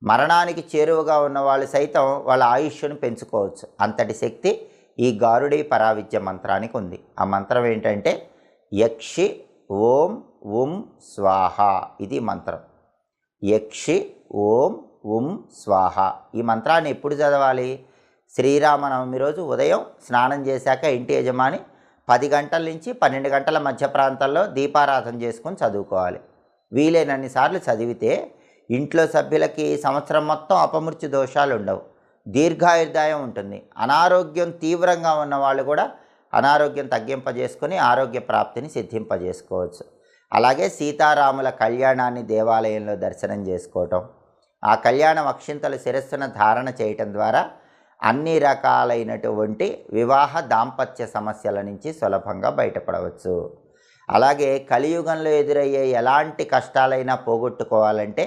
మరణానికి చేరువగా ఉన్న వాళ్ళు సైతం వాళ్ళ ఆయుష్ను పెంచుకోవచ్చు. అంతటి శక్తి ఈ గారుడీ పరావిద్య మంత్రానికి ఉంది. ఆ మంత్రం ఏంటంటే యక్షి ఓం ఉం స్వాహ. ఇది మంత్రం. యక్షి ఓం ఉం స్వాహ. ఈ మంత్రాన్ని ఎప్పుడు చదవాలి? శ్రీరామనవమి రోజు ఉదయం స్నానం చేశాక ఇంటి యజమాని 10 గంటల నుంచి 12 గంటల మధ్య ప్రాంతాల్లో దీపారాధన చేసుకొని చదువుకోవాలి. వీలైనన్ని సార్లు చదివితే ఇంట్లో సభ్యులకి సంవత్సరం మొత్తం అపమృత్యు దోషాలు ఉండవు, దీర్ఘాయుర్దాయం ఉంటుంది. అనారోగ్యం తీవ్రంగా ఉన్న వాళ్ళు కూడా అనారోగ్యం తగ్గింపజేసుకొని ఆరోగ్య ప్రాప్తిని సిద్ధింపజేసుకోవచ్చు. అలాగే సీతారాముల కళ్యాణాన్ని దేవాలయంలో దర్శనం చేసుకోవటం, ఆ కళ్యాణం అక్షింతలు శిరస్సున ధారణ చేయటం ద్వారా అన్ని రకాలైనటువంటి వివాహ దాంపత్య సమస్యల నుంచి సులభంగా బయటపడవచ్చు. అలాగే కలియుగంలో ఎదురయ్యే ఎలాంటి కష్టాలైనా పోగొట్టుకోవాలంటే